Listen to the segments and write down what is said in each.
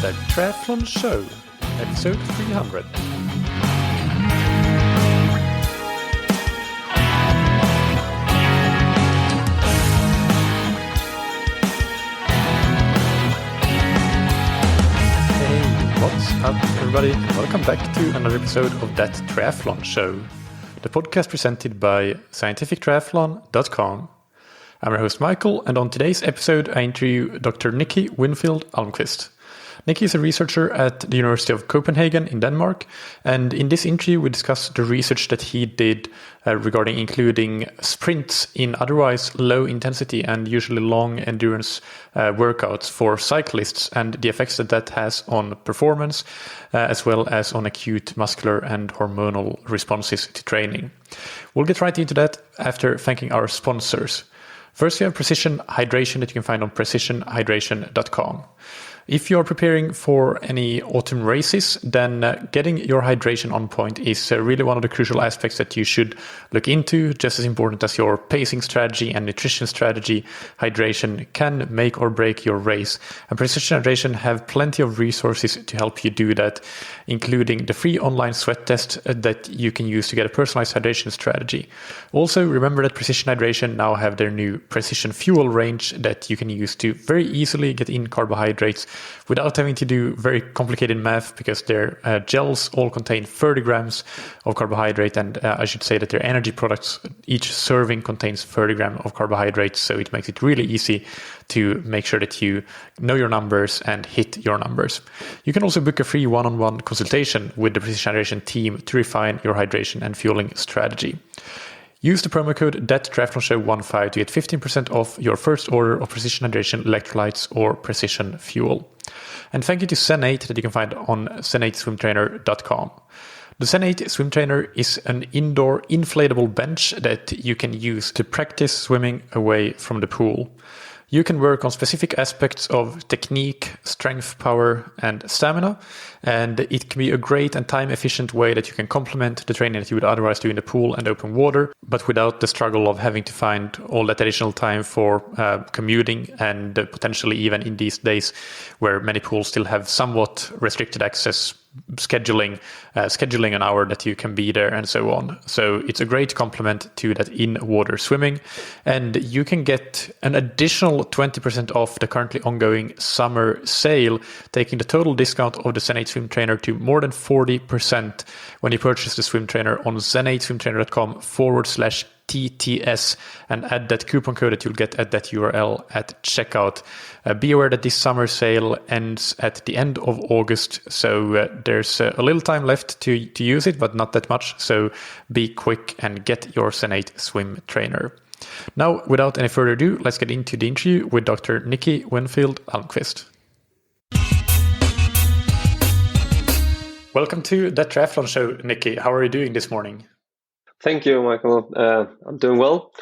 The Triathlon Show, episode 300. Hey, what's up everybody? Welcome back to another episode of That Triathlon Show, the podcast presented by scientifictriathlon.com. I'm your host Michael, and on today's episode I interview Dr. Nicki Winfield Almquist. Nicki is a researcher at the University of Copenhagen in Denmark, and in this interview we discuss the research that he did regarding including sprints in otherwise low intensity and usually long endurance workouts for cyclists and the effects that that has on performance as well as on acute muscular and hormonal responses to training. We'll get right into that after thanking our sponsors. First, you have Precision Hydration that you can find on precisionhydration.com. If you're preparing for any autumn races, then getting your hydration on point is really one of the crucial aspects that you should look into. Just as important as your pacing strategy and nutrition strategy, hydration can make or break your race. And Precision Hydration have plenty of resources to help you do that, including the free online sweat test that you can use to get a personalized hydration strategy. Also, remember that Precision Hydration now have their new Precision Fuel range that you can use to very easily get in carbohydrates without having to do very complicated math, because their gels all contain 30 grams of carbohydrate, and I should say that their energy products, each serving contains 30 grams of carbohydrates, so it makes it really easy to make sure that you know your numbers and hit your numbers. You can also book a free one-on-one consultation with the Precision Hydration team to refine your hydration and fueling strategy. Use the promo code THATTRIATHLONSHOW15 to get 15% off your first order of Precision Hydration electrolytes or Precision Fuel. And thank you to Zen8 that you can find on zen8swimtrainer.com. The Zen8 swim trainer is an indoor inflatable bench that you can use to practice swimming away from the pool. You can work on specific aspects of technique, strength, power, and stamina, and it can be a great and time-efficient way that you can complement the training that you would otherwise do in the pool and open water, but without the struggle of having to find all that additional time for commuting and potentially even in these days where many pools still have somewhat restricted access, scheduling an hour that you can be there and so on. So it's a great complement to that in-water swimming, and you can get an additional 20% off the currently ongoing summer sale, taking the total discount of the Zen8 swim trainer to more than 40% when you purchase the swim trainer on zen8swimtrainer.com/TTS and add that coupon code that you'll get at that URL at checkout. Be aware that this summer sale ends at the end of August, so there's a little time left to use it, but not that much, so be quick and get your Zen8 swim trainer. Now, without any further ado, let's get into the interview with Dr. Nicki Winfield Almquist. Welcome to the Triathlon Show, Nicki. How are you doing this morning? Thank you, Michael. I'm doing well.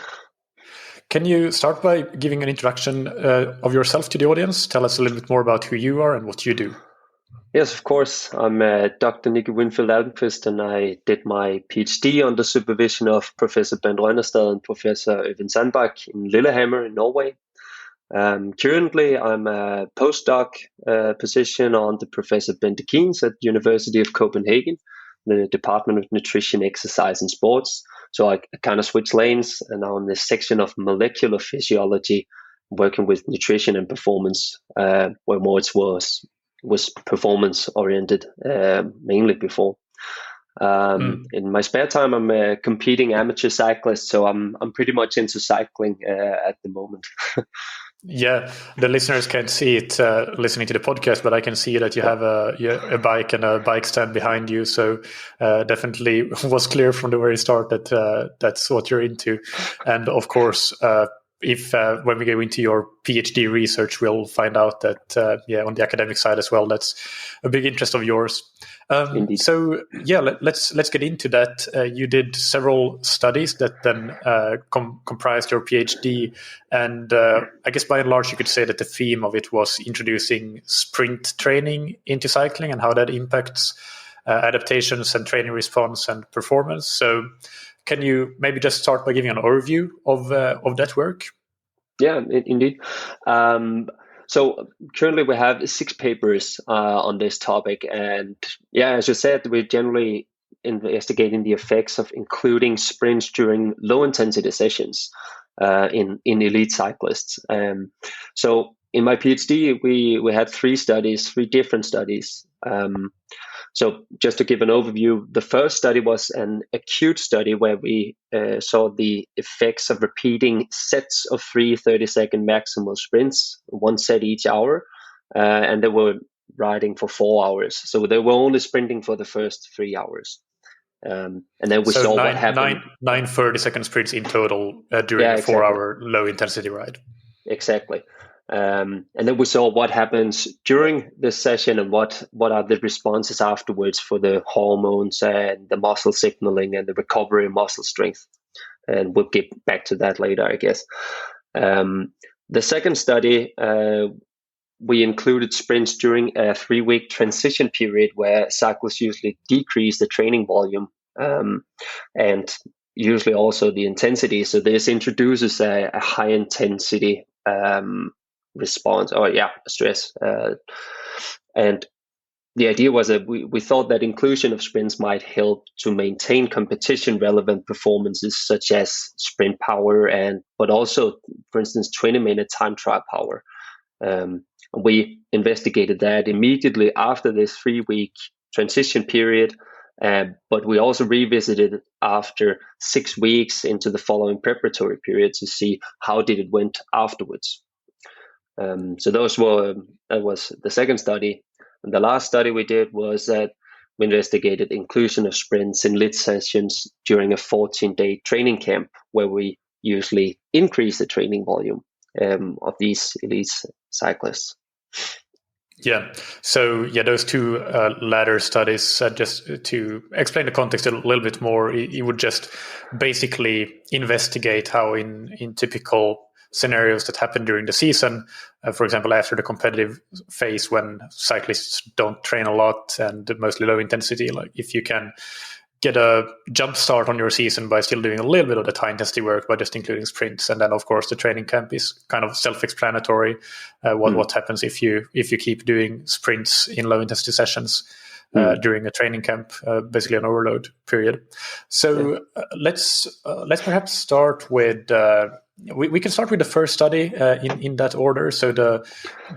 Can you start by giving an introduction of yourself to the audience? Tell us a little bit more about who you are and what you do. Yes, of course. I'm Dr. Nicki Winfield Almquist, and I did my PhD under supervision of Professor Bent Rønnestad and Professor Øyvind Sandbach in Lillehammer in Norway. Currently, I'm a postdoc position under Professor Bente Kiens at University of Copenhagen, the Department of Nutrition, Exercise and Sports. So I kind of switched lanes, and now in this section of molecular physiology, working with nutrition and performance, where more it was performance oriented mainly before. In my spare time, I'm a competing amateur cyclist, so I'm pretty much into cycling at the moment. Yeah, the listeners can't see it listening to the podcast, but I can see that you have a bike and a bike stand behind you. So definitely was clear from the very start that that's what you're into. And of course, if when we go into your PhD research, we'll find out that on the academic side as well, that's a big interest of yours. So let's get into that. You did several studies that then comprised your PhD, and I guess by and large you could say that the theme of it was introducing sprint training into cycling and how that impacts adaptations and training response and performance. So can you maybe just start by giving an overview of that work? Yeah, indeed. So currently we have 6 papers on this topic, and as you said, we're generally investigating the effects of including sprints during low intensity sessions in elite cyclists. So in my PhD, we had 3 different studies. So just to give an overview, the first study was an acute study where we saw the effects of repeating sets of 3 30-second maximal sprints, 1 set each hour, and they were riding for 4 hours. So they were only sprinting for the first 3 hours. And then we saw what happened. Nine 30-second sprints in total during a 4-hour low-intensity ride. Exactly. And then we saw what happens during the session and what are the responses afterwards for the hormones and the muscle signaling and the recovery of muscle strength. And we'll get back to that later, I guess. The second study, we included sprints during a 3-week transition period where cyclists usually decrease the training volume and usually also the intensity. So this introduces a high intensity response stress. And the idea was that we thought that inclusion of sprints might help to maintain competition relevant performances such as sprint power but also, for instance, 20-minute time trial power. We investigated that immediately after this 3-week transition period, but we also revisited it after 6 weeks into the following preparatory period to see how did it went afterwards. So that was the second study. And the last study we did was that we investigated inclusion of sprints in lit sessions during a 14-day training camp where we usually increase the training volume of these elite cyclists. Yeah. So those 2 latter studies, just to explain the context a little bit more, it would just basically investigate how in typical scenarios that happen during the season, for example, after the competitive phase when cyclists don't train a lot and mostly low intensity, like if you can get a jump start on your season by still doing a little bit of the high intensity work by just including sprints. And then of course the training camp is kind of self-explanatory. What happens if you keep doing sprints in low intensity sessions during a training camp, basically an overload period. So let's perhaps start with we can start with the first study in that order. So the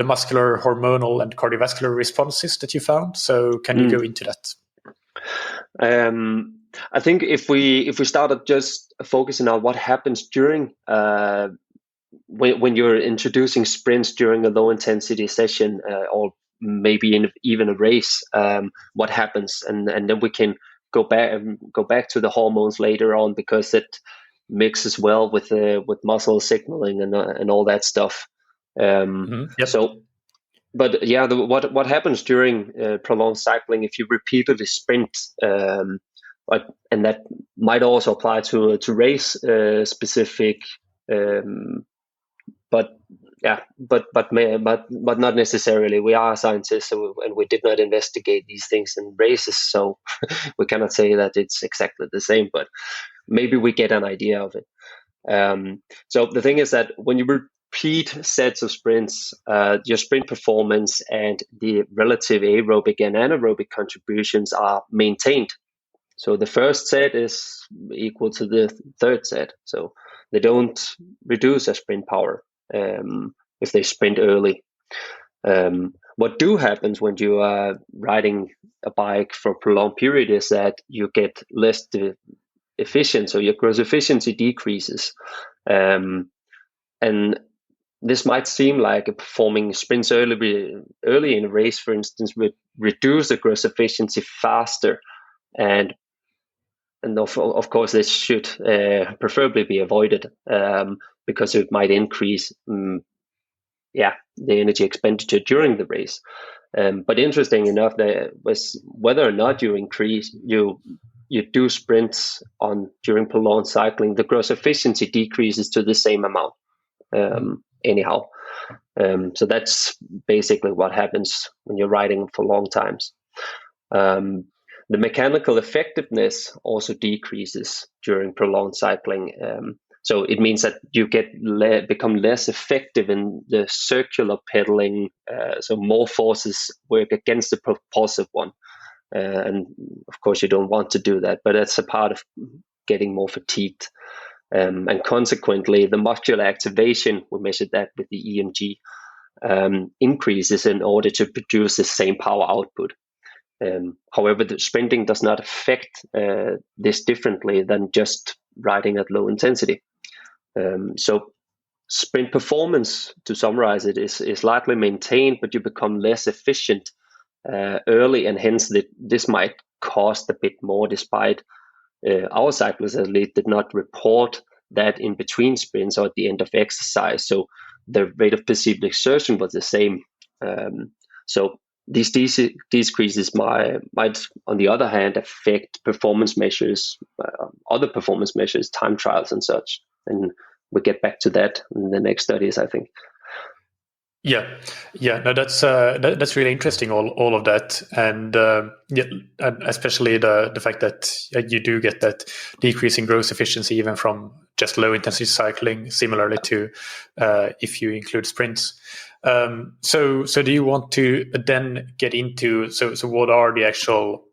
muscular, hormonal, and cardiovascular responses that you found. So can you go into that? I think if we started just focusing on what happens during when you're introducing sprints during a low intensity session or maybe even a race, what happens, and then we can go back to the hormones later on because it mixes well with muscle signaling and all that stuff. So. But what happens during prolonged cycling if you repeatedly sprint, and that might also apply to race specific, but not necessarily. We are scientists, and we did not investigate these things in races, so we cannot say that it's exactly the same. But maybe we get an idea of it. So the thing is that when you repeat sets of sprints, your sprint performance and the relative aerobic and anaerobic contributions are maintained. So the first set is equal to the third set. So they don't reduce their sprint power if they sprint early. What happens when you are riding a bike for a prolonged period is that you get less efficient, so your gross efficiency decreases. And this might seem like performing sprints early in a race, for instance, would reduce the gross efficiency faster. And of course, this should preferably be avoided because it might increase the energy expenditure during the race. But interesting enough, that was whether or not you do sprints during prolonged cycling, the gross efficiency decreases to the same amount. Anyhow, so that's basically what happens when you're riding for long times. The mechanical effectiveness also decreases during prolonged cycling. So it means that you become less effective in the circular pedaling. So more forces work against the propulsive one. And of course, you don't want to do that, but that's a part of getting more fatigued. And consequently, the muscular activation, we measured that with the EMG, increases in order to produce the same power output. However, the sprinting does not affect this differently than just riding at low intensity. So sprint performance, to summarize it, is likely maintained, but you become less efficient early, and hence this might cost a bit more, despite our cyclists at least did not report that in between sprints or at the end of exercise. So the rate of perceived exertion was the same. So these decreases might, on the other hand, affect performance measures, other performance measures, time trials and such. And we'll get back to that in the next studies, I think. Yeah. No, that's really interesting. All of that, and and especially the fact that you do get that decrease in gross efficiency even from just low intensity cycling, similarly to if you include sprints. So do you want to then get into so what are the actual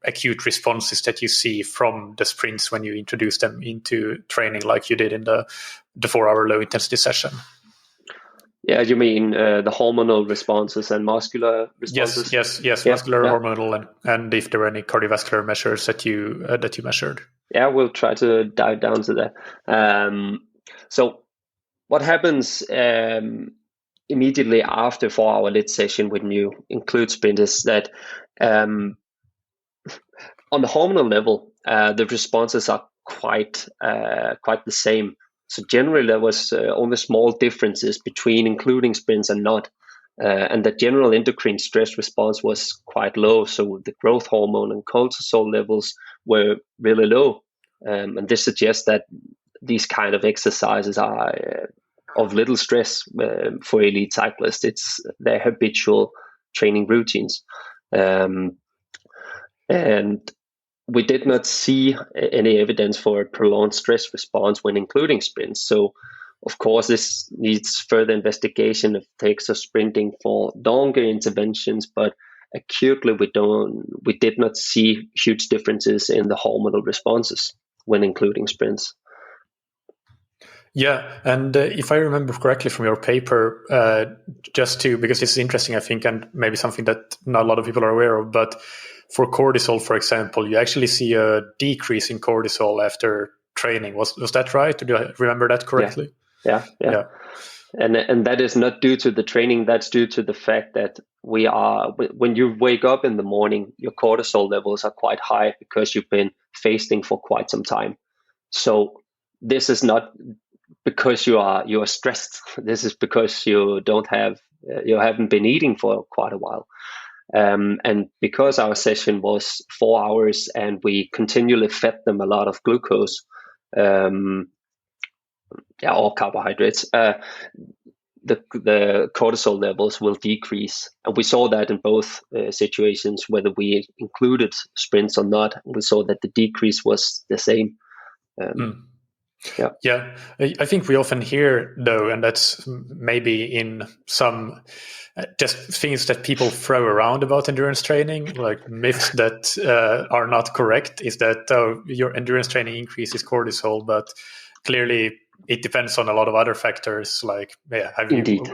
acute responses that you see from the sprints when you introduce them into training, like you did in the 4-hour low intensity session? Yeah, you mean the hormonal responses and muscular responses? Yes, muscular, hormonal, and if there were any cardiovascular measures that you measured. Yeah, we'll try to dive down to that. So what happens immediately after 4-hour lit session when you include sprint is that on the hormonal level, the responses are quite the same. So generally, there was only small differences between including sprints and not. And the general endocrine stress response was quite low. So the growth hormone and cortisol levels were really low. And this suggests that these kind of exercises are of little stress for elite cyclists. It's their habitual training routines. And we did not see any evidence for a prolonged stress response when including sprints. So, of course, this needs further investigation of takes of sprinting for longer interventions, but acutely we did not see huge differences in the hormonal responses when including sprints. Yeah, and if I remember correctly from your paper, because this is interesting, I think, and maybe something that not a lot of people are aware of, but for cortisol, for example, you actually see a decrease in cortisol after training. Was that right? Do I remember that correctly? Yeah. And that is not due to the training. That's due to the fact that when you wake up in the morning, your cortisol levels are quite high because you've been fasting for quite some time. So this is not because you are stressed. This is because you haven't been eating for quite a while. And because our session was 4 hours and we continually fed them a lot of glucose, or carbohydrates, the cortisol levels will decrease. And we saw that in both situations, whether we included sprints or not. We saw that the decrease was the same. Yeah, I think we often hear, though, and that's maybe in some just things that people throw around about endurance training, like myths that are not correct, is that your endurance training increases cortisol, but clearly it depends on a lot of other factors, like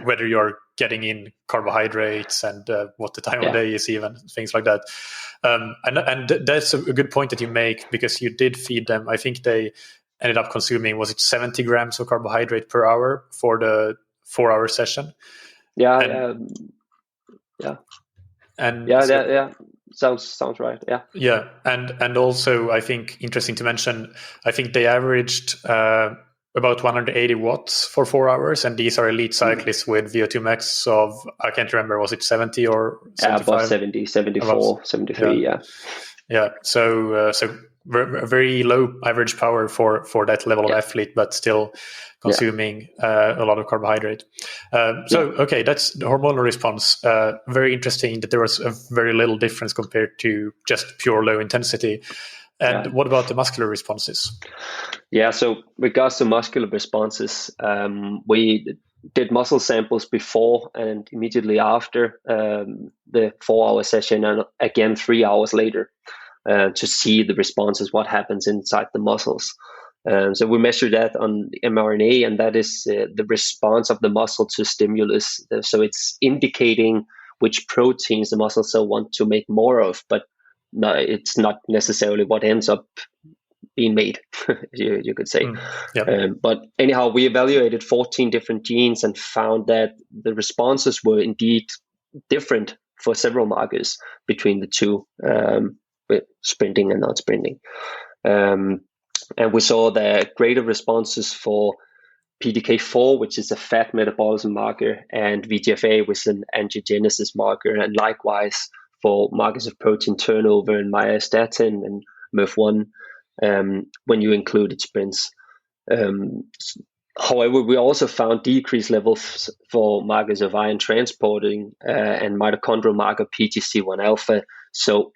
whether you're getting in carbohydrates and what the time of day is, even things like that. And that's a good point that you make, because you did feed them. I think they ended up consuming, was it 70 grams of carbohydrate per hour for the 4-hour session? Sounds right. Yeah, and also I think interesting to mention, I think they averaged about 180 watts for 4 hours, and these are elite cyclists with VO2 max of, I can't remember, was it 70 or 75? Above 70, 74, 73. Yeah. So very low average power for that level of athlete, but still consuming a lot of carbohydrate. Okay, that's the hormonal response. Very interesting that there was a very little difference compared to just pure low intensity. And what about the muscular responses? Yeah, so regards to muscular responses, we did muscle samples before and immediately after the 4-hour session, and again 3 hours later, to see the responses, what happens inside the muscles. So we measure that on the mRNA, and that is the response of the muscle to stimulus. So it's indicating which proteins the muscle cell want to make more of, but no, it's not necessarily what ends up being made, you could say. Yep. But anyhow, we evaluated 14 different genes and found that the responses were indeed different for several markers between the two, with sprinting and not sprinting. And we saw the greater responses for PDK4, which is a fat metabolism marker, and VGFA, which is an angiogenesis marker, and likewise for markers of protein turnover and myostatin and MEF1, when you included sprints. However, we also found decreased levels for markers of iron transporting and mitochondrial marker PGC1 alpha. So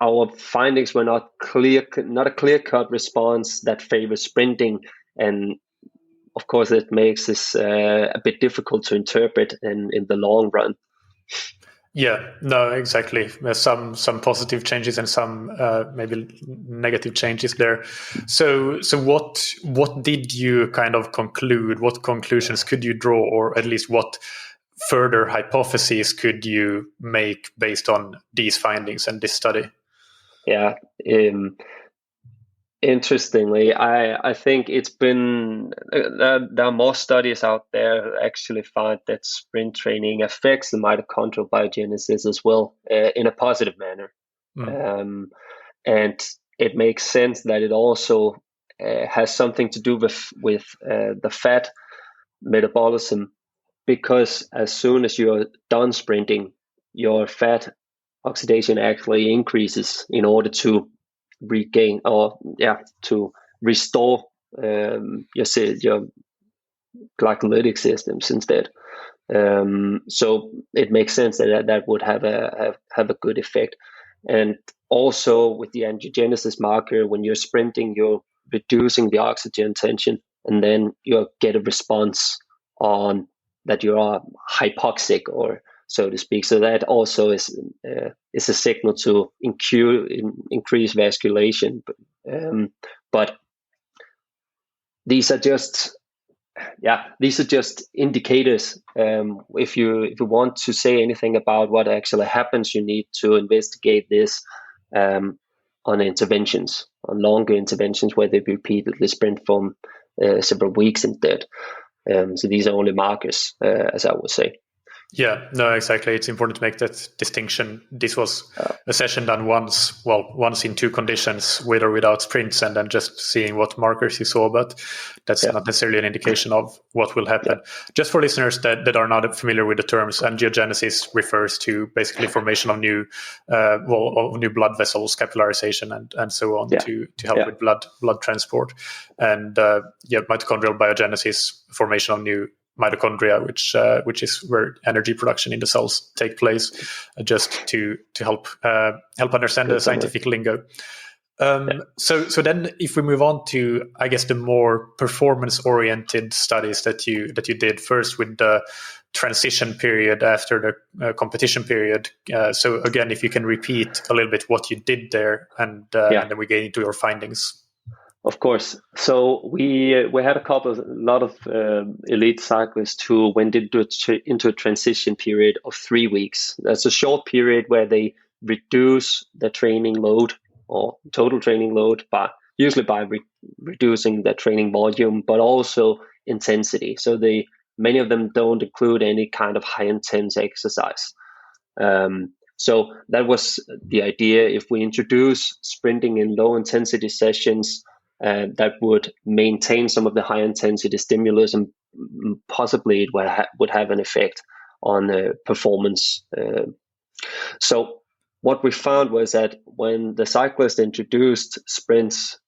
our findings were not a clear-cut response that favors sprinting, and of course, it makes this a bit difficult to interpret in the long run. Yeah, no, exactly. There's some positive changes and some maybe negative changes there. So what did you kind of conclude? What conclusions could you draw, or at least what further hypotheses could you make based on these findings and this study? Yeah. Interestingly, I think it's been there are more studies out there that actually find that sprint training affects the mitochondrial biogenesis as well, in a positive manner. And it makes sense that it also has something to do with the fat metabolism, because as soon as you're done sprinting, your fat oxidation actually increases in order to regain to restore your glycolytic systems instead. So it makes sense that would have a good effect. And also with the angiogenesis marker, when you're sprinting, you're reducing the oxygen tension, and then you get a response on that you are hypoxic, or so to speak. So that also is a signal to increase vasculation. But these are just indicators. If you want to say anything about what actually happens, you need to investigate this on interventions, on longer interventions where they repeatedly sprint from several weeks instead. So these are only markers, as I would say. Yeah, no, exactly. It's important to make that distinction. This was a session done once in two conditions, with or without sprints, and then just seeing what markers you saw, but that's not necessarily an indication of what will happen. Just for listeners that are not familiar with the terms, angiogenesis refers to basically formation of new blood vessels, capillarization, and so on, to help with blood transport. And mitochondrial biogenesis, formation of new mitochondria, which is where energy production in the cells take place, just to help understand the scientific lingo. So then if we move on to, I guess, the more performance-oriented studies that you did, first with the transition period after the competition period. So again, if you can repeat a little bit what you did there, and then we get into your findings. Of course. So we had a lot of elite cyclists who went into a transition period of 3 weeks. That's a short period where they reduce the training load, or total training load, usually by reducing the training volume, but also intensity. So many of them don't include any kind of high intense exercise. So that was the idea. If we introduce sprinting in low intensity sessions, that would maintain some of the high intensity stimulus, and possibly it would have an effect on performance. So what we found was that when the cyclist introduced sprints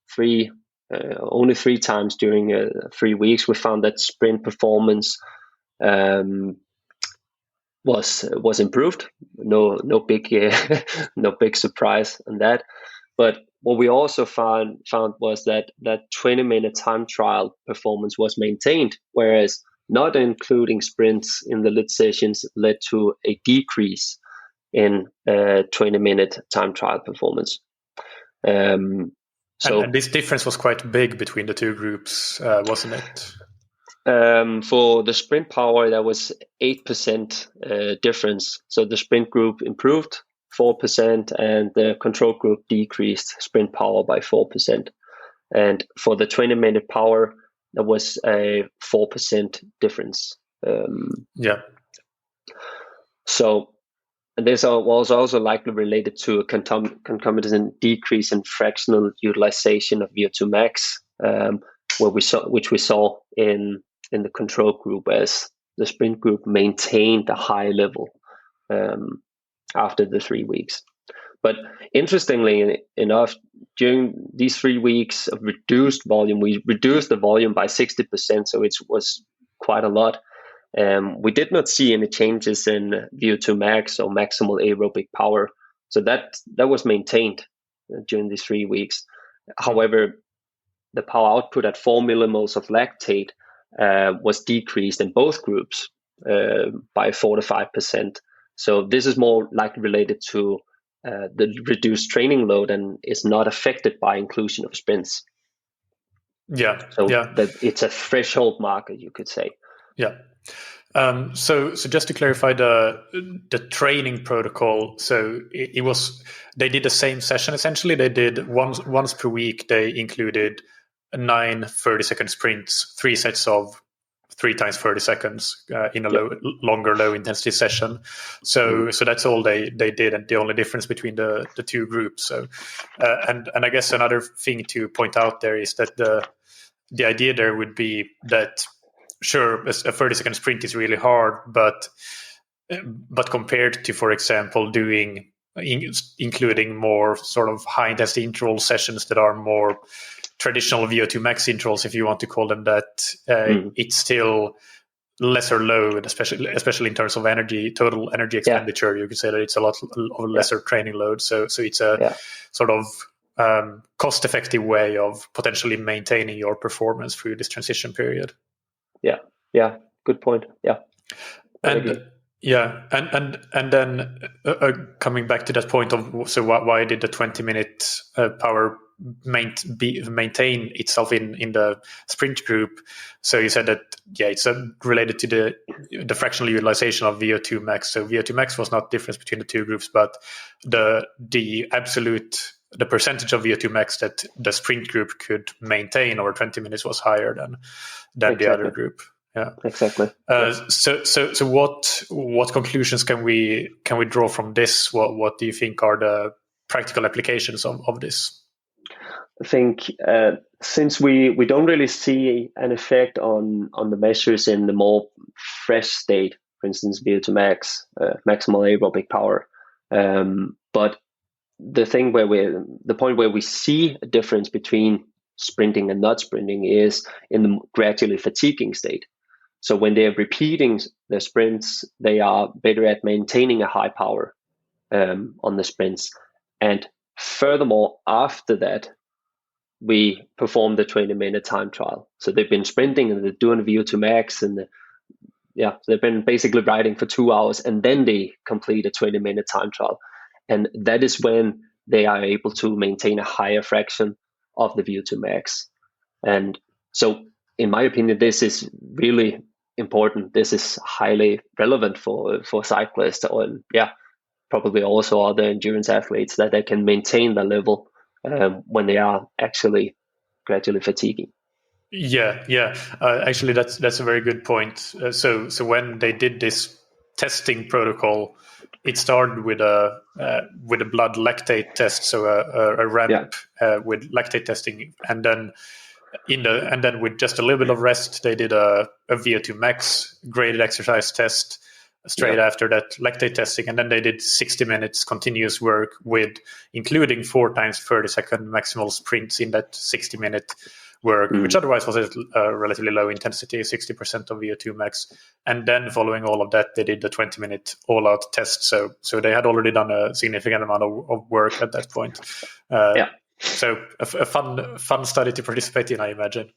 only 3 times during 3 weeks, we found that sprint performance was improved. No big surprise on that. But what we also found was that 20-minute time trial performance was maintained, whereas not including sprints in the lit sessions led to a decrease in 20-minute time trial performance. And this difference was quite big between the two groups, wasn't it? For the sprint power, there was 8% difference. So the sprint group improved 4%, and the control group decreased sprint power by 4%. And for the 20-minute power, there was a 4% difference. So this was also likely related to a concomitant decrease in fractional utilization of VO2 max, which we saw in the control group, as the sprint group maintained a high level after the 3 weeks. But interestingly enough, during these 3 weeks of reduced volume, we reduced the volume by 60%, so it was quite a lot. We did not see any changes in VO2 max or maximal aerobic power, so that was maintained during these 3 weeks. However, the power output at 4 millimoles of lactate was decreased in both groups by 4 to 5%. So this is more likely related to the reduced training load and is not affected by inclusion of sprints. That it's a threshold marker, you could say. So just to clarify the training protocol, so it was, they did the same session essentially. They did once per week. They included 9 30-second sprints, 3 sets of 3 times 30 seconds in a longer low intensity session. So that's all they did, and the only difference between the two groups. So and I guess another thing to point out there is that the idea there would be that, sure, a 30-second sprint is really hard, but compared to, for example, including more sort of high intensity interval sessions that are more traditional VO2 max intervals, if you want to call them that, it's still lesser load, especially in terms of total energy expenditure. You could say that it's a lot of lesser training load. So it's a sort of cost-effective way of potentially maintaining your performance through this transition period. Yeah, good point. And then coming back to that point of, so why did the 20-minute power maintain itself in the sprint group? So you said that it's related to the fractional utilization of VO2 max. So VO2 max was not difference between the two groups, but the percentage of VO2 max that the sprint group could maintain over 20 minutes was higher than the other group. Yeah, exactly. So what conclusions can we draw from this? What do you think are the practical applications of this? I think since we don't really see an effect on the measures in the more fresh state, for instance, VO2 max, maximal aerobic power, but the point where we see a difference between sprinting and not sprinting is in the gradually fatiguing state. So when they're repeating their sprints, they are better at maintaining a high power on the sprints. And furthermore, after that, we perform the 20-minute time trial. So they've been sprinting and they're doing VO2 max, and they've been basically riding for 2 hours, and then they complete a 20-minute time trial. And that is when they are able to maintain a higher fraction of the VO2 max. And so, in my opinion, this is really important. This is highly relevant for cyclists, or probably also other endurance athletes, that they can maintain the level when they are actually gradually fatiguing. Actually, that's a very good point. So when they did this testing protocol, it started with a blood lactate test, so a ramp with lactate testing, and then with just a little bit of rest, they did a VO2 max graded exercise test straight after that lactate testing, and then they did 60 minutes continuous work with including 4 times 30-second maximal sprints in that 60-minute work, which otherwise was a relatively low intensity, 60% of VO2 max. And then following all of that, they did the 20-minute all-out test. So they had already done a significant amount of work at that point. So a fun study to participate in, I imagine.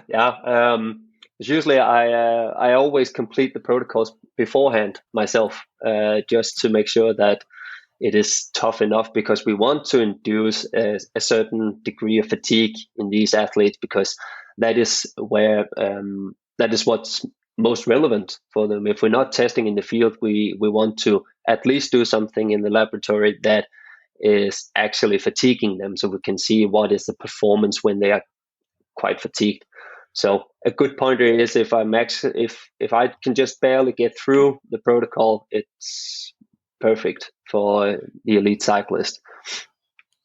Yeah. Usually I always complete the protocols beforehand myself, just to make sure that it is tough enough, because we want to induce a certain degree of fatigue in these athletes, because that is where that is what's most relevant for them. If we're not testing in the field, we want to at least do something in the laboratory that is actually fatiguing them, so we can see what is the performance when they are quite fatigued. So a good pointer is if I can just barely get through the protocol, it's perfect for the elite cyclist.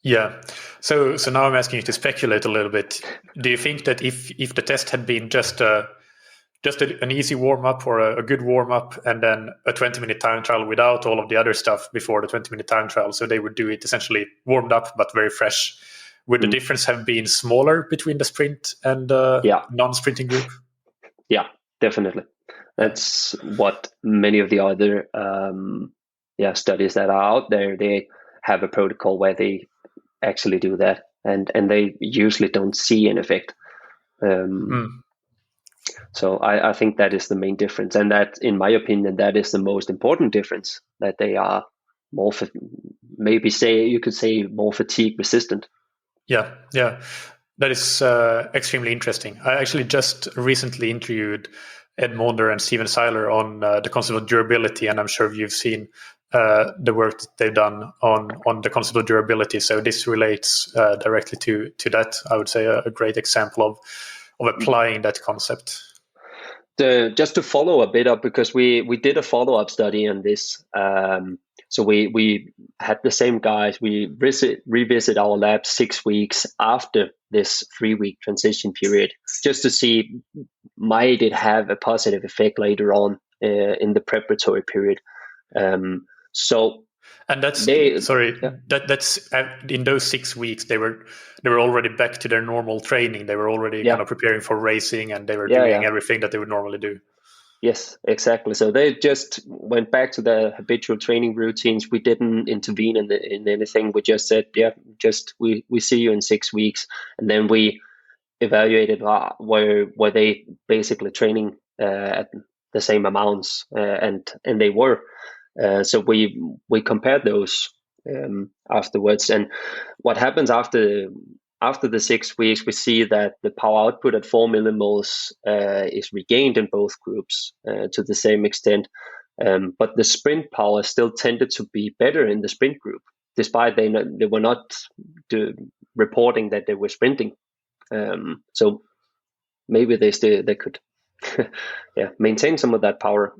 Yeah. So now I'm asking you to speculate a little bit. Do you think that if the test had been just an easy warm-up or a good warm-up and then a 20-minute time trial without all of the other stuff before the 20-minute time trial, so they would do it essentially warmed up but very fresh, would the difference have been smaller between the sprint and non-sprinting group? Yeah, definitely. That's what many of the other studies that are out there, they have a protocol where they actually do that, and they usually don't see an effect. So I think that is the main difference, and that, in my opinion, that is the most important difference, that they are more, you could say more fatigue resistant. Yeah. That is extremely interesting. I actually just recently interviewed Ed Maunder and Steven Seiler on the concept of durability, and I'm sure you've seen the work that they've done on the concept of durability. So this relates directly to that. I would say a great example of applying that concept. Just to follow a bit up, because we did a follow-up study on this. So we had the same guys. We revisit our lab 6 weeks after this 3-week transition period, just to see might it have a positive effect later on in the preparatory period. And that's that's in those 6 weeks they were already back to their normal training. They were already kind of preparing for racing, and they were doing everything that they would normally do. Yes, exactly. So they just went back to their habitual training routines. We didn't intervene in anything. We just said, we see you in 6 weeks, and then we evaluated were they basically training at the same amounts, and they were. So we compared those afterwards, and what happens after the 6 weeks, we see that the power output at 4 millimoles is regained in both groups to the same extent, but the sprint power still tended to be better in the sprint group, despite they were not reporting that they were sprinting. So maybe they could maintain some of that power.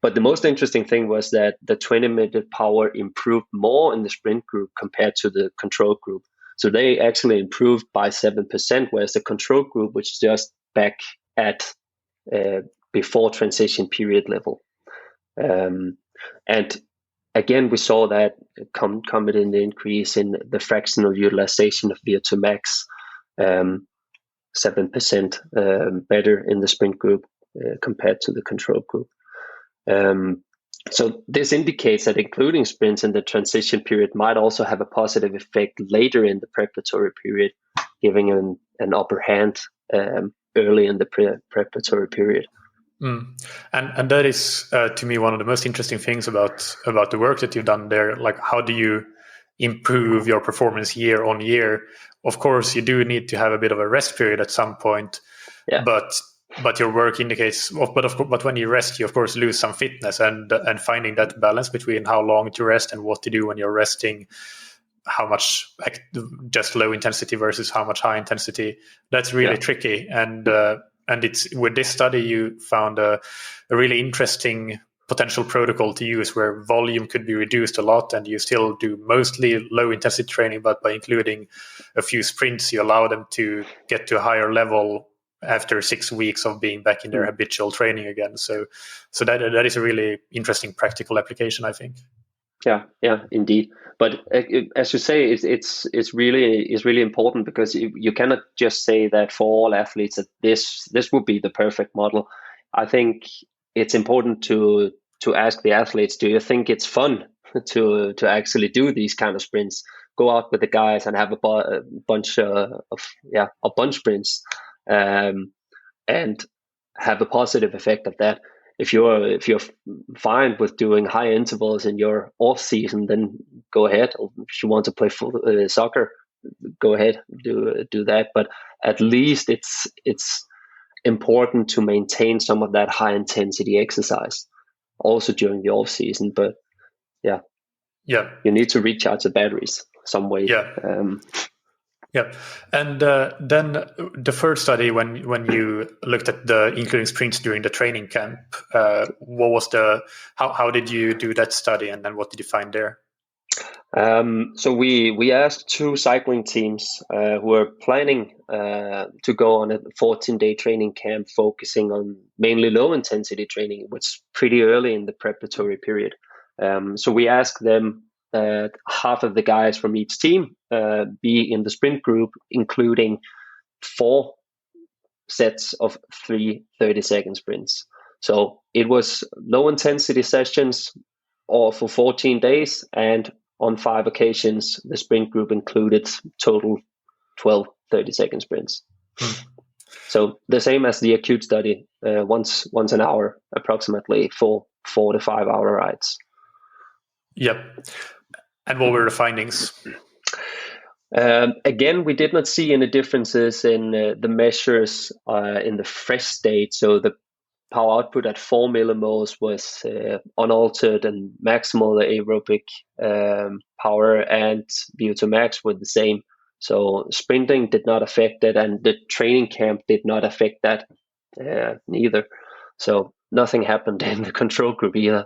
But the most interesting thing was that the 20-minute power improved more in the sprint group compared to the control group. So they actually improved by 7%, whereas the control group was just back at before transition period level. And again, we saw that come in the increase in the fractional utilization of VO2 max, 7% better in the sprint group compared to the control group. So this indicates that including sprints in the transition period might also have a positive effect later in the preparatory period, giving an upper hand early in the preparatory period. And that is, to me, one of the most interesting things about the work that you've done there. Like, how do you improve your performance year on year? Of course, you do need to have a bit of a rest period at some point, but your work indicates. But when you rest, you of course lose some fitness, and finding that balance between how long to rest and what to do when you're resting, how much just low intensity versus how much high intensity. That's really tricky, and it's with this study you found a really interesting potential protocol to use where volume could be reduced a lot and you still do mostly low intensity training, but by including a few sprints, you allow them to get to a higher level after 6 weeks of being back in their habitual training again. So that is a really interesting practical application, I think. Yeah, indeed. But as you say, it's really important, because you cannot just say that for all athletes that this would be the perfect model. I think it's important to ask the athletes, do you think it's fun to actually do these kind of sprints? go out with the guys and have a bunch sprints, and have a positive effect of that. If you're fine with doing high intervals in your off season, then go ahead. If you want to play soccer, go ahead, do that. But at least it's important to maintain some of that high intensity exercise also during the off season. But yeah, you need to recharge the batteries some way. Yeah, and then the first study, when you looked at the including sprints during the training camp, what was how did you do that study, and then what did you find there? So we asked 2 cycling teams who were planning to go on a 14-day training camp, focusing on mainly low intensity training, which is pretty early in the preparatory period. So we asked them, half of the guys from each team be in the sprint group, including 4 sets of 3 30-second sprints. So it was low intensity sessions or for 14 days, and on 5 occasions the sprint group included total 12 30-second sprints. So the same as the acute study, once an hour approximately, for 4 to 5 hour rides. Yep. And what were the findings? Again, we did not see any differences in the measures in the fresh state. So the power output at 4 millimoles was unaltered, and maximal aerobic power and VO2 max were the same. So sprinting did not affect it, and the training camp did not affect that neither. So nothing happened in the control group either.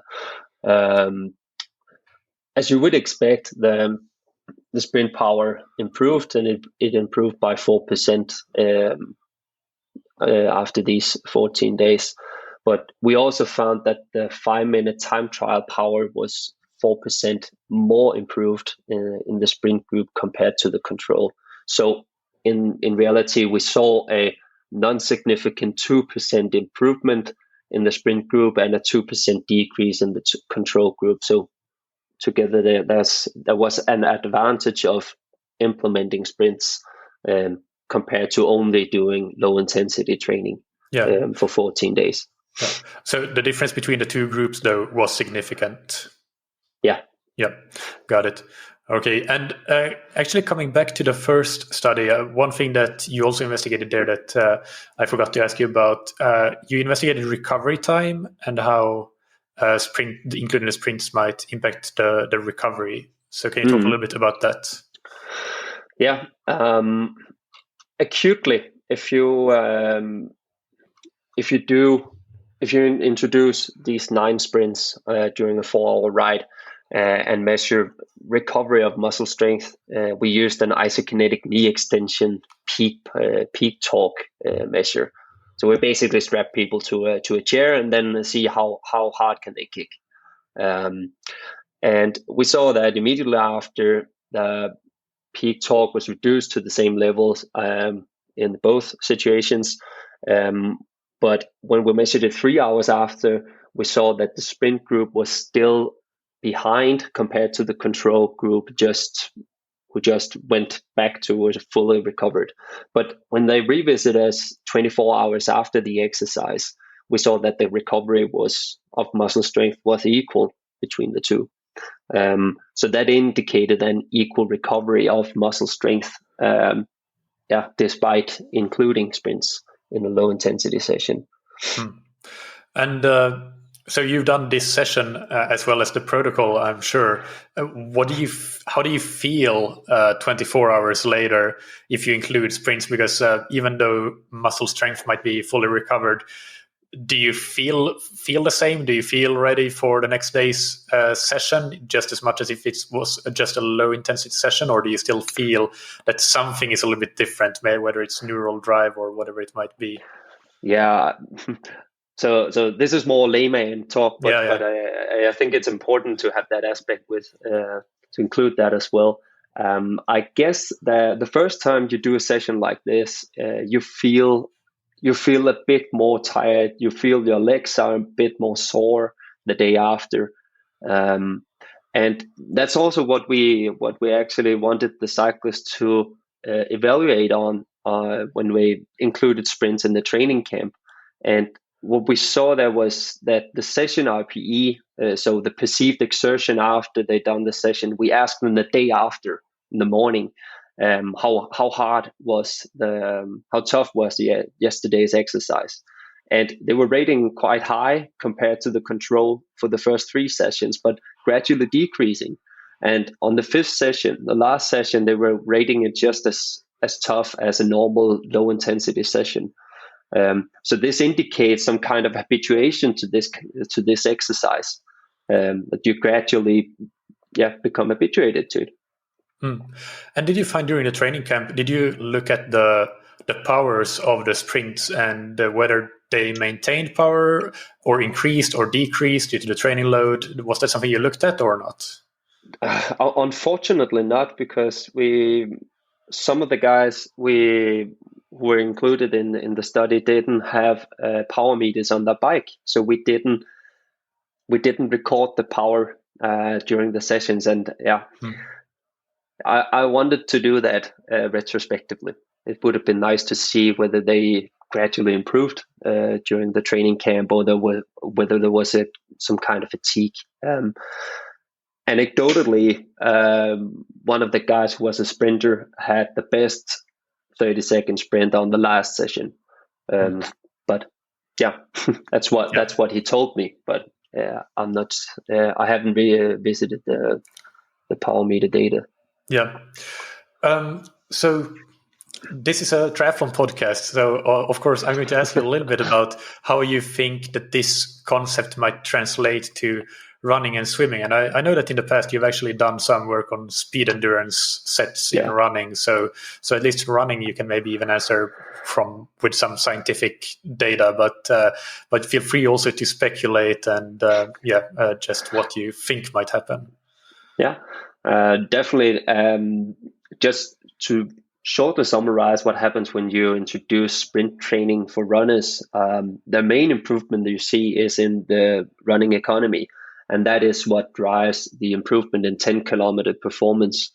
As you would expect, the sprint power improved, and it improved by 4% after these 14 days. But we also found that the 5-minute time trial power was 4% more improved in the sprint group compared to the control. So in reality, we saw a non-significant 2% improvement in the sprint group and a 2% decrease in the control group. So together there was an advantage of implementing sprints compared to only doing low intensity training for 14 days. Yeah. So the difference between the 2 groups, though, was significant. Yeah. Got it. Okay. And actually, coming back to the first study, one thing that you also investigated there that I forgot to ask you about, you investigated recovery time and how including the sprints might impact the recovery. So can you talk a little bit about that? Yeah. Acutely, if you introduce these 9 sprints during a 4-hour ride and measure recovery of muscle strength, we used an isokinetic knee extension peak torque measure. So we basically strap people to a chair and then see how hard can they kick. And we saw that immediately after, the peak torque was reduced to the same levels in both situations. But when we measured it 3 hours after, we saw that the sprint group was still behind compared to the control group, who just went back to fully recovered. But when they revisited us 24 hours after the exercise, we saw that the recovery of muscle strength was equal between the 2. So that indicated an equal recovery of muscle strength, despite including sprints in a low intensity session. And so you've done this session as well as the protocol, I'm sure. How do you feel 24 hours later if you include sprints? Because even though muscle strength might be fully recovered, do you feel the same? Do you feel ready for the next day's session just as much as if it was just a low intensity session, or do you still feel that something is a little bit different, whether it's neural drive or whatever it might be? Yeah. So this is more layman talk, but I think it's important to have that aspect to include that as well. I guess the first time you do a session like this, you feel a bit more tired. You feel your legs are a bit more sore the day after. And that's also what we actually wanted the cyclists to evaluate on when we included sprints in the training camp. And what we saw there was that the session RPE, so the perceived exertion after they'd done the session, we asked them the day after in the morning, how hard was how tough was yesterday's exercise. And they were rating quite high compared to the control for the first 3 sessions, but gradually decreasing. And on the 5th session, the last session, they were rating it just as tough as a normal low intensity session. So this indicates some kind of habituation to this exercise, that you gradually become habituated to it. And did you find during the training camp, did you look at the powers of the sprints and whether they maintained power or increased or decreased due to the training load? Was that something you looked at or not? Unfortunately not, because some of the guys who were included in the study didn't have power meters on their bike, so we didn't record the power during the sessions. And I wanted to do that retrospectively. It would have been nice to see whether they gradually improved during the training camp, or whether there was some kind of fatigue. Anecdotally, one of the guys who was a sprinter had the best 30-second sprint on the last session. But that's what he told me. But I'm not. I haven't revisited the power meter data. Yeah. So this is a triathlon podcast. So of course, I'm going to ask you a little bit about how you think that this concept might translate to running and swimming. And I know that in the past you've actually done some work on speed endurance sets in running. So at least in running you can maybe even answer with some scientific data, but feel free also to speculate and just what you think might happen. Yeah, definitely. Just to shortly summarize what happens when you introduce sprint training for runners, the main improvement that you see is in the running economy. And that is what drives the improvement in 10-kilometer performance.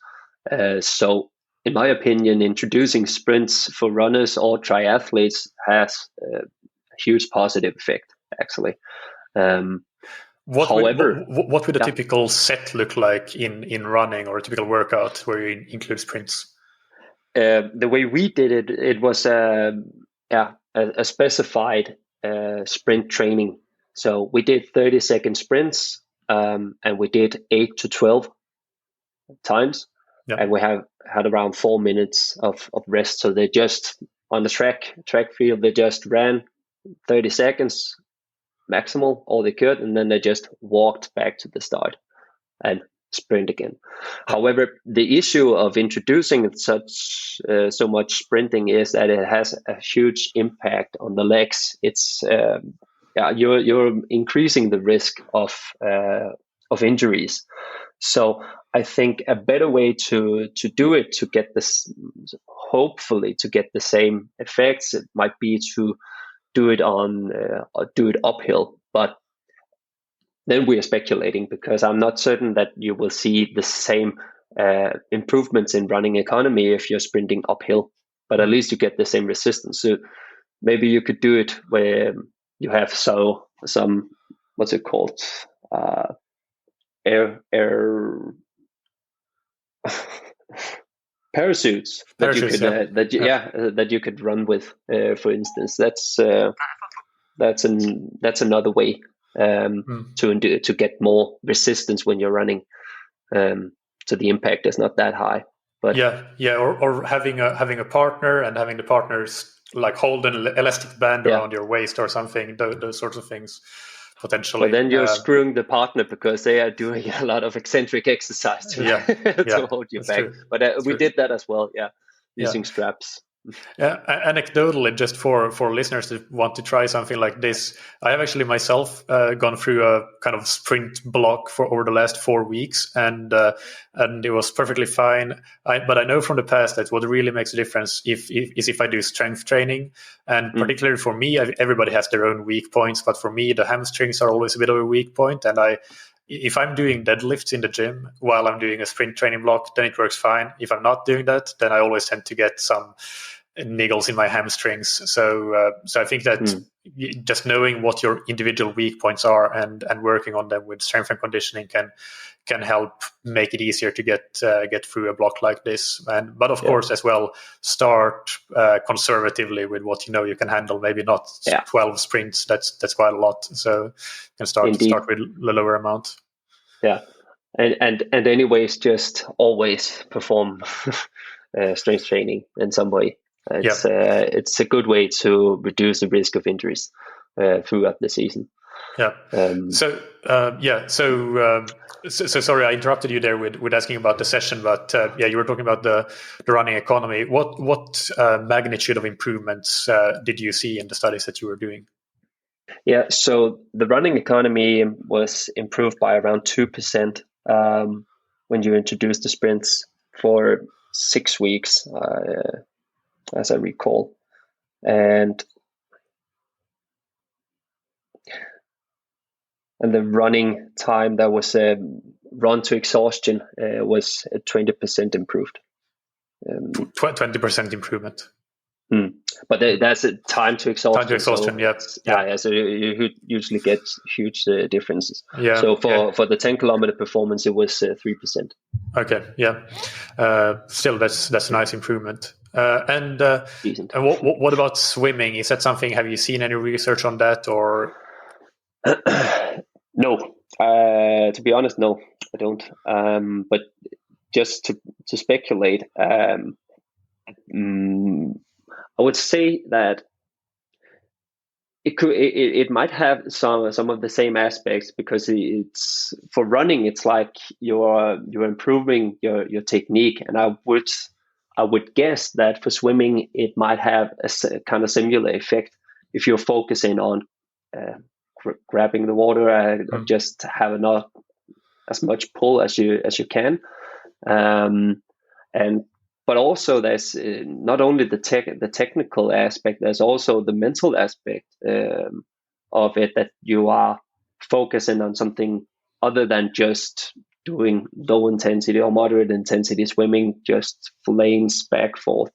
So, in my opinion, introducing sprints for runners or triathletes has a huge positive effect, actually. What would a typical set look like in running, or a typical workout where you include sprints? The way we did it, it was a specified sprint training. So we did 30-second sprints, and we did 8 to 12 times, and we had around 4 minutes of rest. So they just, on the track field, they just ran 30 seconds maximal, all they could, and then they just walked back to the start and sprint again. However, the issue of introducing so much sprinting is that it has a huge impact on the legs. It's you're increasing the risk of injuries. So I think a better way to do it, to get this, hopefully to get the same effects, it might be to do it uphill. But then we are speculating, because I'm not certain that you will see the same improvements in running economy if you're sprinting uphill, but at least you get the same resistance. So maybe you could do it where you have some what's it called, air parachutes that you could run with, for instance. That's another way to get more resistance when you're running. So the impact is not that high. But or having a partner, and having the partners like hold an elastic band around your waist or something. Those sorts of things potentially. But then you're screwing the partner, because they are doing a lot of eccentric exercise to hold you back. True. But we did that as well. Using straps. Yeah, anecdotally, just for listeners that want to try something like this, I have actually myself gone through a kind of sprint block for over the last 4 weeks, and it was perfectly fine. But I know from the past that what really makes a difference is if I do strength training, and particularly for me, everybody has their own weak points, but for me, the hamstrings are always a bit of a weak point, and if I'm doing deadlifts in the gym while I'm doing a sprint training block, then it works fine. If I'm not doing that, then I always tend to get some niggles in my hamstrings. So I think that just knowing what your individual weak points are and working on them with strength and conditioning can help make it easier to get through a block like this. But of course, as well, start conservatively with what you know you can handle. Maybe not 12 sprints. That's quite a lot. So you can start with the lower amount. Yeah, and anyways, just always perform strength training in some way. It's a good way to reduce the risk of injuries throughout the season. Yeah. So sorry, I interrupted you there with asking about the session, but you were talking about the running economy. What magnitude of improvements did you see in the studies that you were doing? Yeah, so the running economy was improved by around 2% when you introduced the sprints for 6 weeks, as I recall. And the running time that was run to exhaustion was 20% improved. 20% improvement. But that's a time to exhaustion. Time to exhaustion, so, So you usually get huge differences. Yeah. So for the 10-kilometer performance, it was 3%. Okay. Yeah. Still, that's a nice improvement. And what about swimming? Is that something? Have you seen any research on that, or? No. To be honest, no, I don't. But just to speculate, I would say that it might have some of the same aspects, because it's for running, it's like you're improving your technique, and I would guess that for swimming it might have a kind of similar effect if you're focusing on grabbing the water, just have not as much pull as you can, but also there's not only the technical aspect, there's also the mental aspect of it, that you are focusing on something other than just doing low intensity or moderate intensity swimming, just lanes back, forth.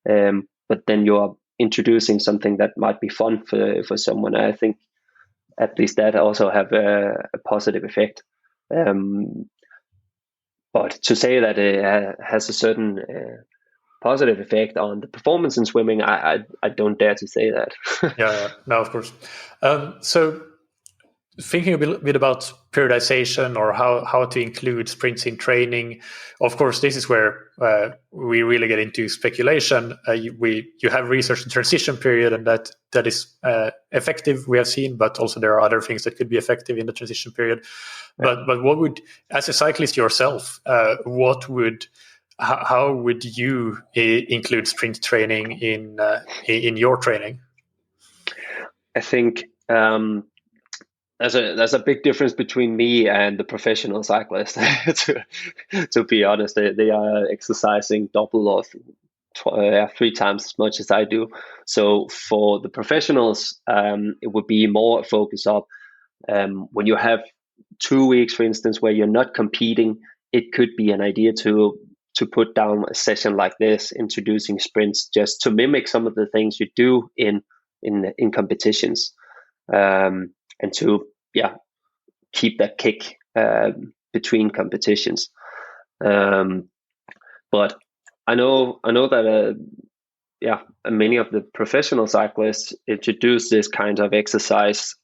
But then you're introducing something that might be fun for someone. I think at least that also have a positive effect. But to say that it has a certain positive effect on the performance in swimming, I don't dare to say that. Yeah, no, of course. So thinking a bit about periodization, or how to include sprints in training, of course, this is where we really get into speculation. You have research in transition period, and that is effective, we have seen, but also there are other things that could be effective in the transition period. But what would, as a cyclist yourself, how would you include sprint training in your training? I think there's a big difference between me and the professional cyclist. to be honest, they are exercising double or 3 times as much as I do. So for the professionals, it would be more a focus of when you have 2 weeks, for instance, where you're not competing, it could be an idea to put down a session like this, introducing sprints, just to mimic some of the things you do in competitions, and to keep that kick between competitions. But I know that many of the professional cyclists introduce this kind of exercise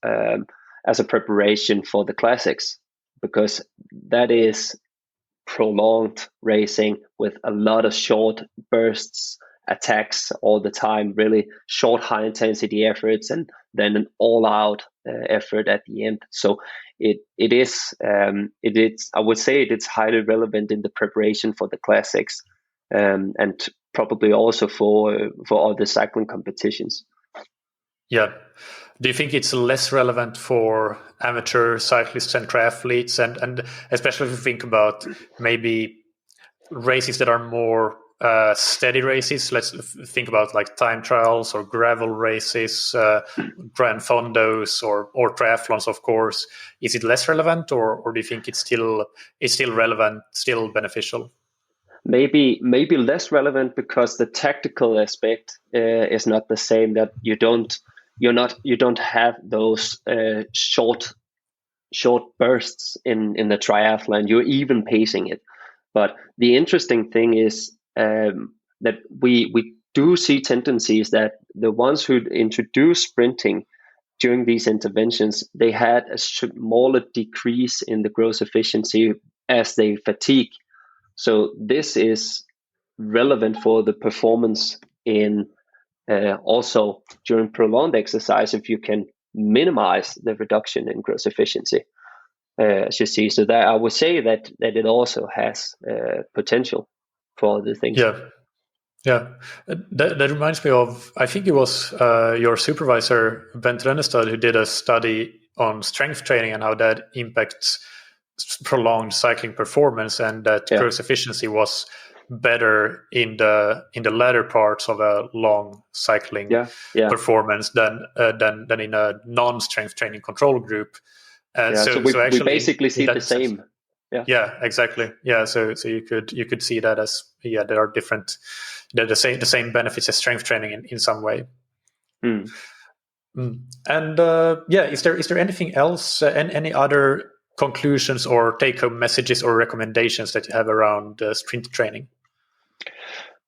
as a preparation for the classics, because that is prolonged racing with a lot of short bursts, attacks all the time, really short high intensity efforts, and then an all out effort at the end. So it is I would say it's highly relevant in the preparation for the classics, and probably also for all the cycling competitions. Yeah. Do you think it's less relevant for amateur cyclists and triathletes, and especially if you think about maybe races that are more steady races, let's think about like time trials or gravel races, grand fondos or triathlons, of course, is it less relevant, or do you think it's still relevant, still beneficial? Maybe less relevant because the tactical aspect is not the same. That you don't have those short bursts in the triathlon. You're even pacing it. But the interesting thing is that we do see tendencies that the ones who introduce sprinting during these interventions, they had a smaller decrease in the gross efficiency as they fatigue. So this is relevant for the performance in also during prolonged exercise if you can minimize the reduction in gross efficiency. As you see, so that I would say that it also has potential for other things. Yeah. That reminds me of, I think it was your supervisor, Bent Rennestad, who did a study on strength training and how that impacts prolonged cycling performance, and that gross efficiency was better in the latter parts of a long cycling performance than in a non-strength training control group. So we basically see the same. Yeah, exactly. Yeah, so you could see that as there are different, the same benefits as strength training in some way. And is there anything else, any other conclusions or take-home messages or recommendations that you have around sprint training?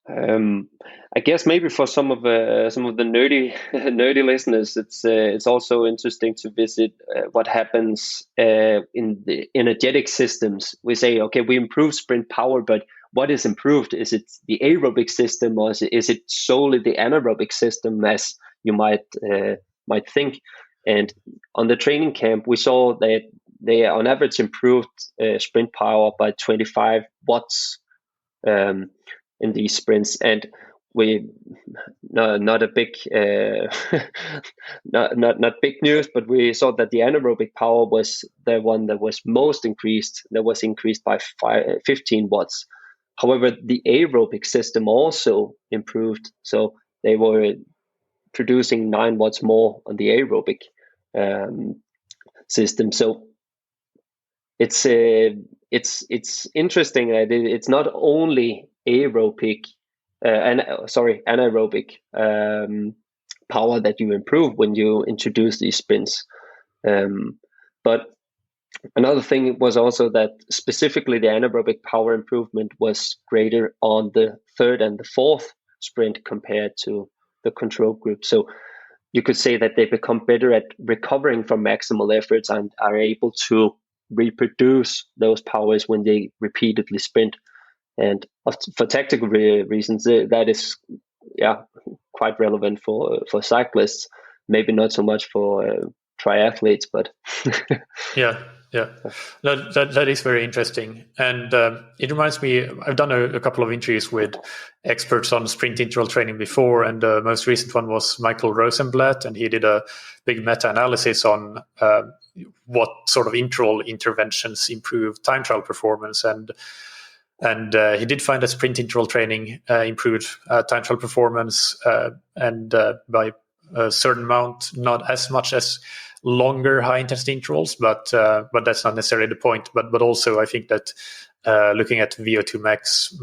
I guess maybe for some of the nerdy listeners, it's also interesting to visit what happens in the energetic systems. We say, okay, we improve sprint power, but what is improved? Is it the aerobic system, or is it solely the anaerobic system, as you might think? And on the training camp, we saw that they on average improved sprint power by 25 watts in these sprints, and we not a big not big news, but we saw that the anaerobic power was the one that was most increased. That was increased by 15 watts. However, the aerobic system also improved, so they were producing 9 watts more on the aerobic system. So it's interesting that it's not only anaerobic power that you improve when you introduce these sprints. But another thing was also that specifically the anaerobic power improvement was greater on the third and the fourth sprint compared to the control group. So you could say that they become better at recovering from maximal efforts and are able to reproduce those powers when they repeatedly sprint. And for tactical reasons, that is quite relevant for cyclists. Maybe not so much for triathletes, but that is very interesting. And it reminds me, I've done a couple of interviews with experts on sprint interval training before, and the most recent one was Michael Rosenblatt, and he did a big meta-analysis on what sort of interval interventions improve time trial performance. And he did find that sprint interval training improved time trial performance and by a certain amount, not as much as longer high intensity intervals, but that's not necessarily the point. But also I think that looking at VO2 max,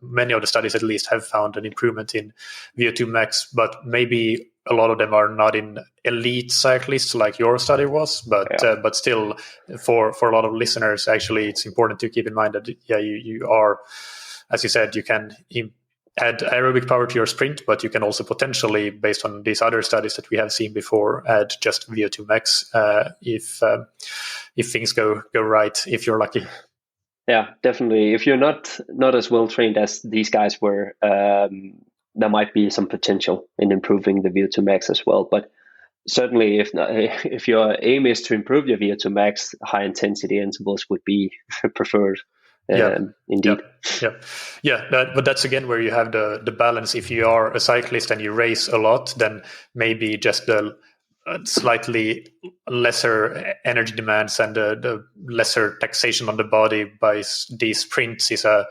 many of the studies at least have found an improvement in VO2 max, but maybe a lot of them are not in elite cyclists like your study was, but still for a lot of listeners, actually, it's important to keep in mind that you are, as you said, you can add aerobic power to your sprint, but you can also potentially, based on these other studies that we have seen before, add just VO2 max if things go right, if you're lucky. Yeah, definitely. If you're not as well trained as these guys were, there might be some potential in improving the VO2 max as well. But certainly, if your aim is to improve your VO2 max, high intensity intervals would be preferred. Indeed. But that's again where you have the balance. If you are a cyclist and you race a lot, then maybe just the slightly lesser energy demands and the lesser taxation on the body by these sprints is a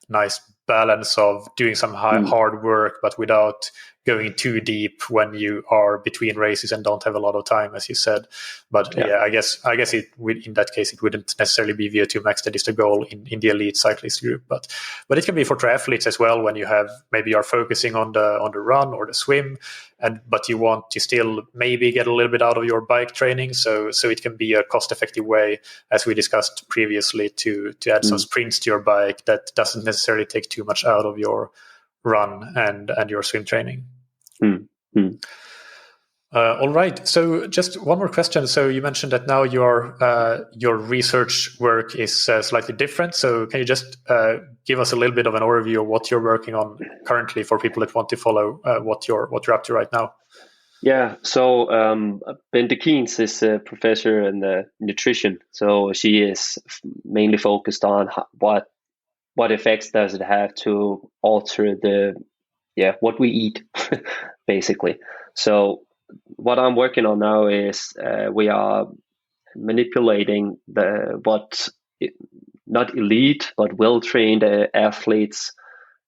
nice balance of doing some hard work, but without going too deep when you are between races and don't have a lot of time, as you said. But I guess in that case, it wouldn't necessarily be VO2 max that is the goal in the elite cyclist group. But it can be for triathletes as well, when you have, maybe you're focusing on the run or the swim, but you want to still maybe get a little bit out of your bike training. So it can be a cost-effective way, as we discussed previously, to add some sprints to your bike that doesn't necessarily take too much out of your run and your swim training. All right. So just one more question. So you mentioned that now your research work is slightly different. So can you just give us a little bit of an overview of what you're working on currently for people that want to follow what you're up to right now? Yeah. So Bente Keens is a professor in nutrition. So she is mainly focused on what effects does it have to alter what we eat, basically. So what I'm working on now is we are manipulating not elite, but well-trained athletes,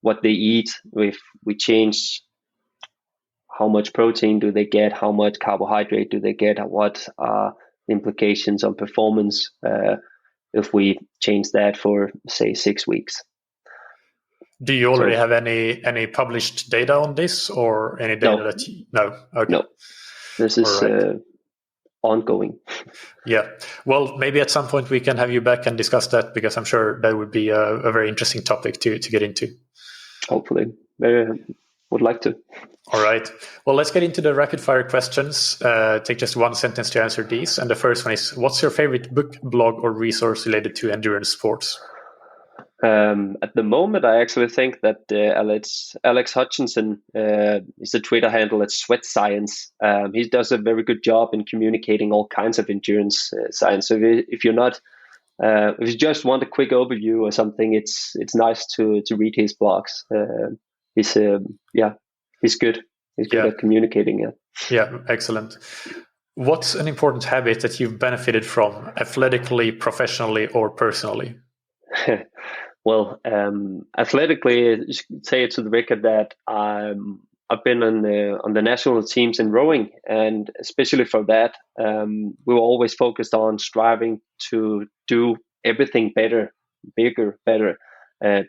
what they eat. If we change how much protein do they get, how much carbohydrate do they get, what are the implications on performance if we change that for, say, 6 weeks. Do you already have any published data on this, or any data no? Okay. No, this is ongoing. Yeah. Well, maybe at some point we can have you back and discuss that, because I'm sure that would be a very interesting topic to get into. Hopefully. Would like to. All right. Well, let's get into the rapid fire questions. Take just one sentence to answer these. And the first one is, what's your favorite book, blog, or resource related to endurance sports? At the moment, I actually think that Alex Hutchinson is the Twitter handle at Sweat Science. He does a very good job in communicating all kinds of endurance science. So if you just want a quick overview or something, it's nice to read his blogs. He's good. He's good at communicating it. Yeah, excellent. What's an important habit that you've benefited from, athletically, professionally, or personally? Well, athletically, you should say it to the record that I've been on the national teams in rowing, and especially for that, we were always focused on striving to do everything better, bigger, better,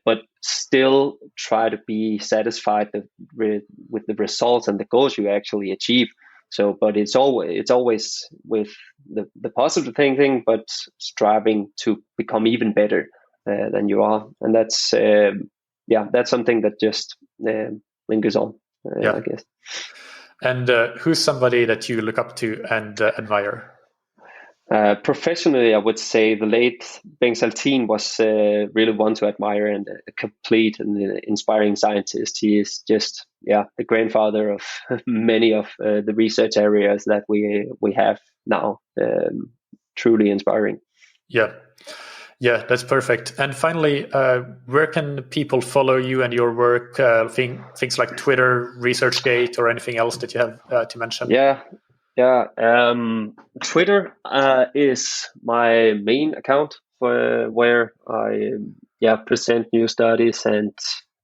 but still try to be satisfied with the results and the goals you actually achieve. So, but it's always with the positive thinking, but striving to become even better than you are, and that's something that just lingers on, I guess. And who's somebody that you look up to and admire? Professionally, I would say the late Bengt Saltin was really one to admire, and a complete and inspiring scientist. He is just the grandfather of many of the research areas that we have now. Truly inspiring. Yeah, that's perfect. And finally, where can people follow you and your work? Things like Twitter, ResearchGate, or anything else that you have to mention? Twitter is my main account for where I present new studies and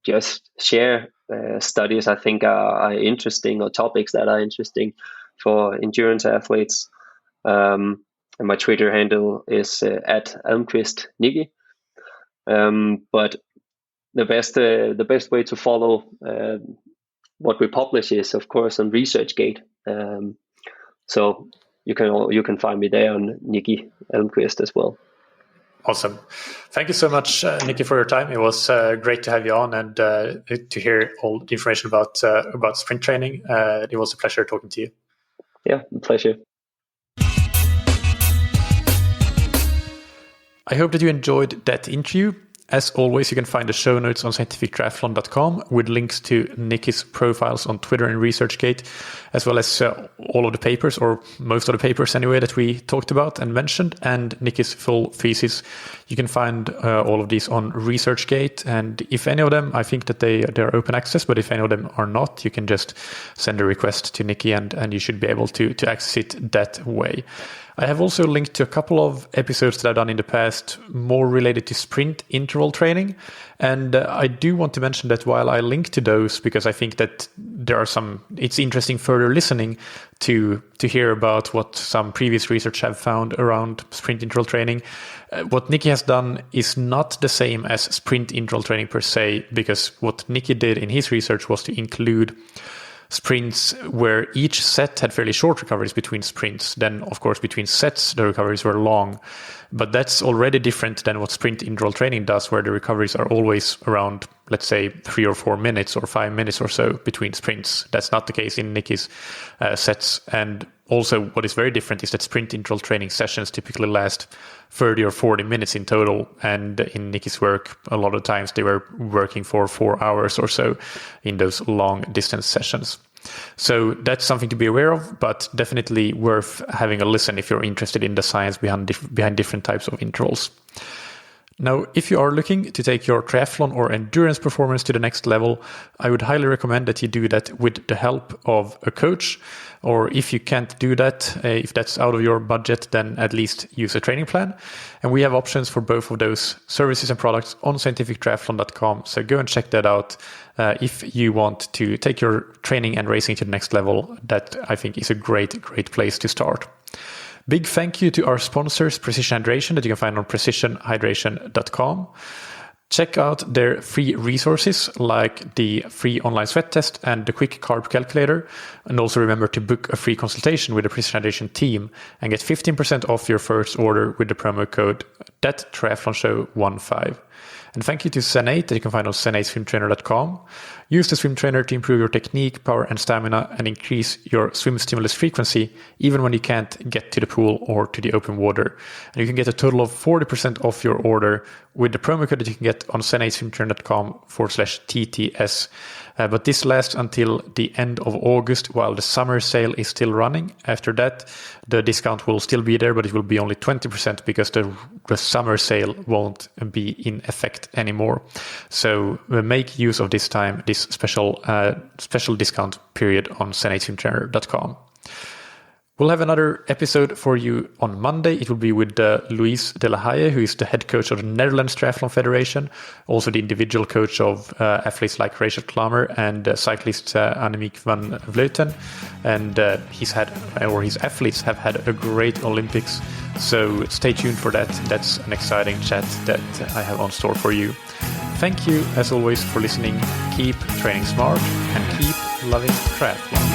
just share studies I think are interesting, or topics that are interesting for endurance athletes. And my Twitter handle is at Almquist Nicki. But the best way to follow what we publish is, of course, on ResearchGate. So you can find me there on Nicki Almquist as well. Awesome. Thank you so much, Nicki, for your time. It was great to have you on and to hear all the information about sprint training. It was a pleasure talking to you. Yeah, pleasure. I hope that you enjoyed that interview. As always, you can find the show notes on scientifictriathlon.com with links to Nicki's profiles on Twitter and ResearchGate, as well as all of the papers, or most of the papers anyway, that we talked about and mentioned, and Nicki's full thesis. You can find all of these on ResearchGate, and if any of them, I think that they're open access, but if any of them are not, you can just send a request to Nicki and you should be able to access it that way. I have also linked to a couple of episodes that I've done in the past, more related to sprint interval training. And I do want to mention that while I link to those, because I think that it's interesting further listening to hear about what some previous research have found around sprint interval training. What Nicki has done is not the same as sprint interval training per se, because what Nicki did in his research was to include sprints where each set had fairly short recoveries between sprints. Then, of course, between sets, the recoveries were long. But that's already different than what sprint interval training does, where the recoveries are always around, let's say, 3 or 4 minutes or 5 minutes or so between sprints. That's not the case in Nicki's sets. And also, what is very different is that sprint interval training sessions typically last 30 or 40 minutes in total. And in Nicki's work, a lot of times they were working for 4 hours or so in those long distance sessions. So that's something to be aware of, but definitely worth having a listen if you're interested in the science behind different types of intervals. Now, if you are looking to take your triathlon or endurance performance to the next level, I would highly recommend that you do that with the help of a coach. Or if you can't do that, if that's out of your budget, then at least use a training plan. And we have options for both of those services and products on scientifictriathlon.com. So go and check that out if you want to take your training and racing to the next level. That I think is a great place to start. Big thank you to our sponsors, Precision Hydration, that you can find on precisionhydration.com. Check out their free resources like the free online sweat test and the quick carb calculator. And also remember to book a free consultation with the Precision Hydration team and get 15% off your first order with the promo code THATTriathlonshow15. And thank you to Zen8 that you can find on zen8swimtrainer.com. Use the swim trainer to improve your technique, power and stamina and increase your swim stimulus frequency even when you can't get to the pool or to the open water. And you can get a total of 40% off your order with the promo code that you can get on zen8swimtrainer.com/TTS. But this lasts until the end of August while the summer sale is still running. After that, the discount will still be there, but it will be only 20% because the summer sale won't be in effect anymore. So make use of this time, this special discount period on zen8swimtrainer.com. We'll have another episode for you on Monday. It will be with Luis de la Haye, who is the head coach of the Netherlands Triathlon Federation, also the individual coach of athletes like Rachel Klammer and cyclist Annemiek van Vleuten. And his athletes have had a great Olympics. So stay tuned for that. That's an exciting chat that I have on store for you. Thank you, as always, for listening. Keep training smart and keep loving triathlon.